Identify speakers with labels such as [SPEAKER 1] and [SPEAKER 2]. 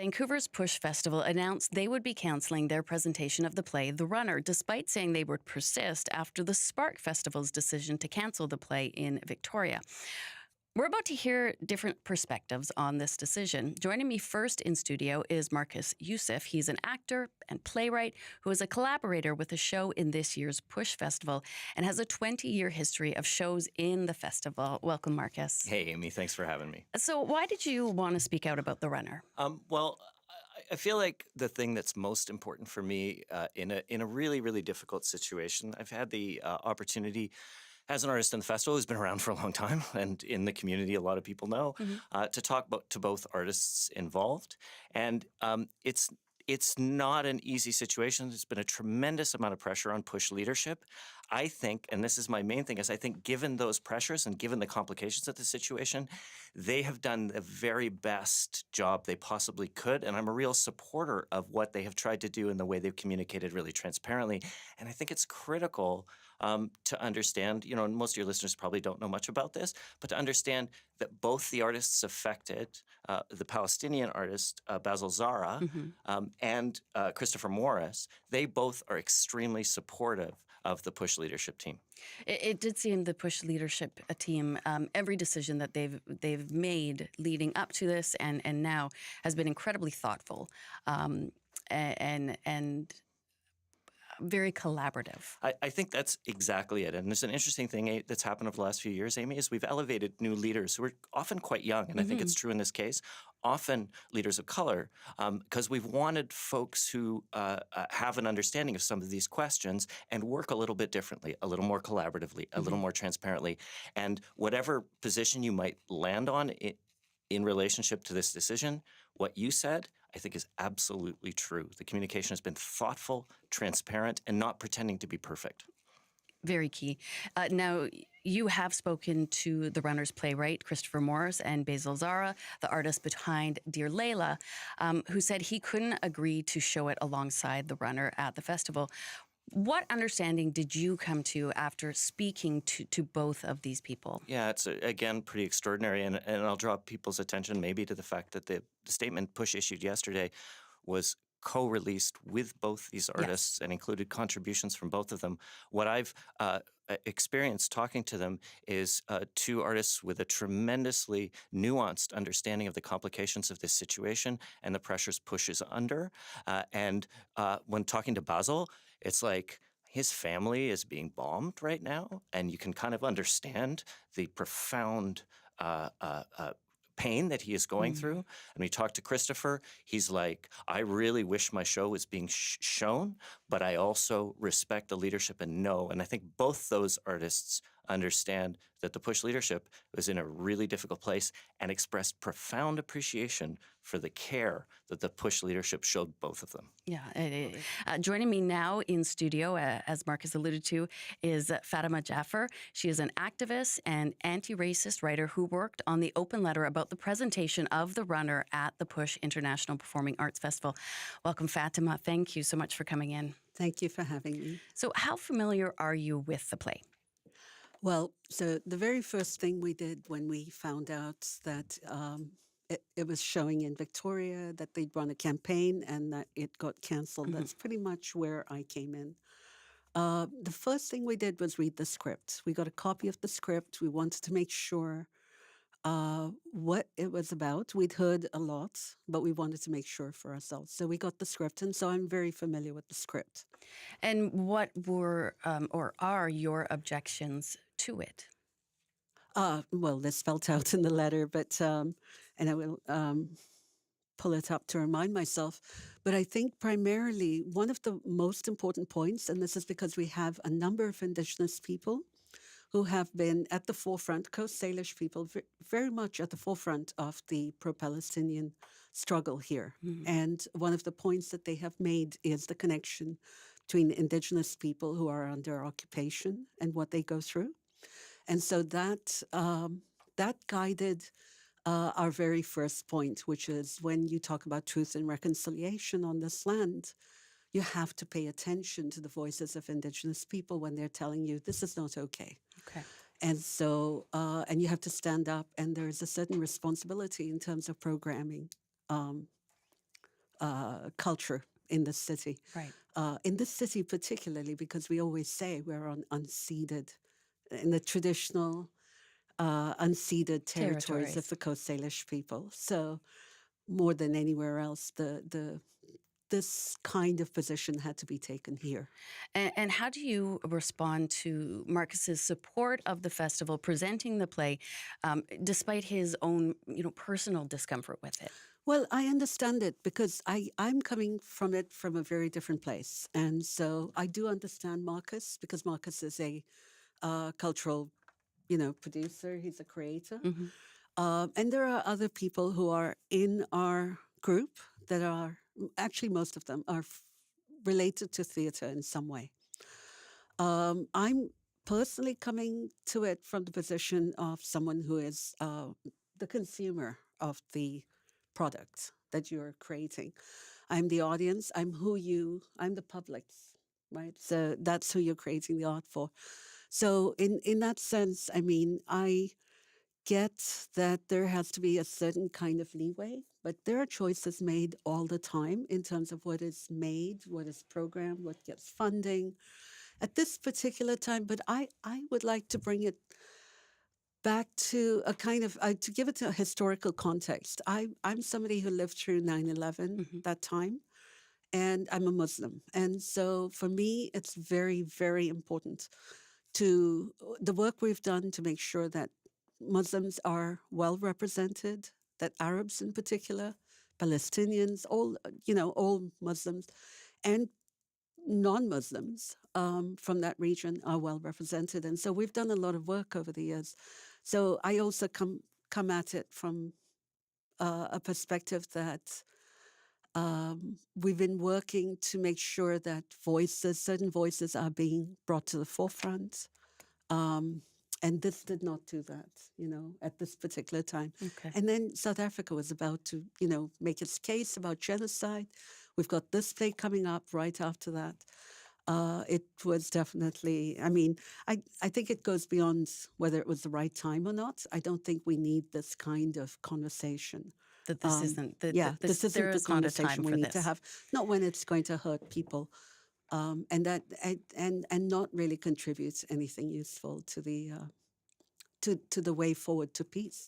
[SPEAKER 1] Vancouver's PuSh Festival announced they would be cancelling their presentation of the play The Runner, despite saying they would persist after the Spark Festival's decision to cancel the play in Victoria. We're about to hear different perspectives on this decision. Joining me first in studio is Marcus Youssef. He's an actor and playwright who is a collaborator with the show in this year's PuSh Festival and has a 20-year history of shows in the festival. Welcome, Marcus.
[SPEAKER 2] Hey, Amy. Thanks for having me.
[SPEAKER 1] So why did you want to speak out about The Runner?
[SPEAKER 2] Well, I feel like the thing that's most important for me in a really, really difficult situation, I've had the opportunity as an artist in the festival who's been around for a long time, and in the community a lot of people know, to talk to both artists involved. And it's not an easy situation. There's been a tremendous amount of pressure on PuSh leadership. I think, and this is my main thing, is I think given those pressures and given the complications of the situation, they have done the very best job they possibly could. And I'm a real supporter of what they have tried to do and the way they've communicated really transparently. And I think it's critical to understand, and most of your listeners probably don't know much about this, but to understand that both the artists affected, the Palestinian artist Basil Zara and Christopher Morris, they both are extremely supportive of the PuSh leadership team.
[SPEAKER 1] It did seem the PuSh leadership team, every decision that they've made leading up to this and now has been incredibly thoughtful and very collaborative.
[SPEAKER 2] I think that's exactly it. And there's an interesting thing that's happened over the last few years, Amy, is we've elevated new leaders who are often quite young, and I think it's true in this case, often leaders of color, because we've wanted folks who have an understanding of some of these questions and work a little bit differently, a little more collaboratively, a little more transparently. And whatever position you might land on in relationship to this decision, what you said, I think is absolutely true. The communication has been thoughtful, transparent, and not pretending to be perfect.
[SPEAKER 1] Very key. Now, you have spoken to the Runner's playwright, Christopher Morris, and Basil Zara, the artist behind Dear Layla, who said he couldn't agree to show it alongside the Runner at the festival. What understanding did you come to after speaking to both of these people? Yeah,
[SPEAKER 2] it's, again, pretty extraordinary. And I'll draw people's attention maybe to the fact that the statement PuSh issued yesterday was co-released with both these artists and included contributions from both of them. What I've experienced talking to them is two artists with a tremendously nuanced understanding of the complications of this situation and the pressures PuSh is under. And when talking to Basil, it's like his family is being bombed right now, and you can kind of understand the profound pain that he is going through. And we talked to Christopher. He's like, I really wish my show was being shown, but I also respect the leadership and know. And I think both those artists understand that the PuSh leadership was in a really difficult place and expressed profound appreciation for the care that the PuSh leadership showed both of them.
[SPEAKER 1] Yeah. Joining me now in studio, as Marcus alluded to, is Fatima Jaffer. She is an activist and anti-racist writer who worked on the open letter about the presentation of The Runner at the PuSh International Performing Arts Festival. Welcome, Fatima. Thank you so much for coming in.
[SPEAKER 3] Thank you for having me.
[SPEAKER 1] So how familiar are you with the play?
[SPEAKER 3] Well, so the very first thing we did when we found out that it was showing in Victoria, that they'd run a campaign and that it got canceled, that's pretty much where I came in. The first thing we did was read the script. We got a copy of the script. We wanted to make sure what it was about. We'd heard a lot, but we wanted to make sure for ourselves. So we got the script, and so I'm very familiar with the script.
[SPEAKER 1] And what were or are your objections to it?
[SPEAKER 3] Well, they're spelled out in the letter, but and I will pull it up to remind myself. But I think primarily one of the most important points, and this is because we have a number of Indigenous people who have been at the forefront, Coast Salish people, very much at the forefront of the pro-Palestinian struggle here. And one of the points that they have made is the connection between Indigenous people who are under occupation and what they go through. And so that guided our very first point, which is when you talk about truth and reconciliation on this land, you have to pay attention to the voices of Indigenous people when they're telling you this is not okay.
[SPEAKER 1] Okay.
[SPEAKER 3] And so, and you have to stand up, and there's a certain responsibility in terms of programming culture in the city.
[SPEAKER 1] Right.
[SPEAKER 3] In this city particularly, because we always say we're on unceded, in the traditional unceded territories of
[SPEAKER 1] Territories.
[SPEAKER 3] the Coast Salish people. So more than anywhere else, this kind of position had to be taken here.
[SPEAKER 1] And how do you respond to Marcus's support of the festival, presenting the play, despite his own, personal discomfort with it?
[SPEAKER 3] Well, I understand it because I'm coming from it from a very different place. And so I do understand Marcus because Marcus is a cultural, producer. He's a creator.
[SPEAKER 1] Hmm.
[SPEAKER 3] And there are other people who are in our group that are, actually, most of them are related to theatre in some way. I'm personally coming to it from the position of someone who is the consumer of the product that you're creating. I'm the audience. I'm the public, right? So that's who you're creating the art for. So in that sense, I mean, I get that there has to be a certain kind of leeway, but there are choices made all the time in terms of what is made, what is programmed, what gets funding at this particular time. But I would like to bring it back to a kind of, to give it a historical context. I'm somebody who lived through 9/11,
[SPEAKER 1] Hmm.
[SPEAKER 3] that time, and I'm a Muslim. And so for me, it's very, very important to the work we've done to make sure that Muslims are well represented, that Arabs in particular, Palestinians, all Muslims, and non-Muslims from that region are well represented. And so we've done a lot of work over the years. So I also come at it from a perspective that we've been working to make sure that certain voices are being brought to the forefront. Um, and this did not do that, at this particular time.
[SPEAKER 1] Okay.
[SPEAKER 3] And then South Africa was about to, make its case about genocide. We've got this play coming up right after that. It was definitely, I mean, I think it goes beyond whether it was the right time or not. I don't think we need this kind of conversation.
[SPEAKER 1] That this isn't the,
[SPEAKER 3] Yeah,
[SPEAKER 1] this,
[SPEAKER 3] this isn't
[SPEAKER 1] there
[SPEAKER 3] the
[SPEAKER 1] is not a
[SPEAKER 3] conversation
[SPEAKER 1] time
[SPEAKER 3] we
[SPEAKER 1] for
[SPEAKER 3] need to
[SPEAKER 1] this.
[SPEAKER 3] have. Not when it's going to hurt people, and not really contribute anything useful to the way forward to peace.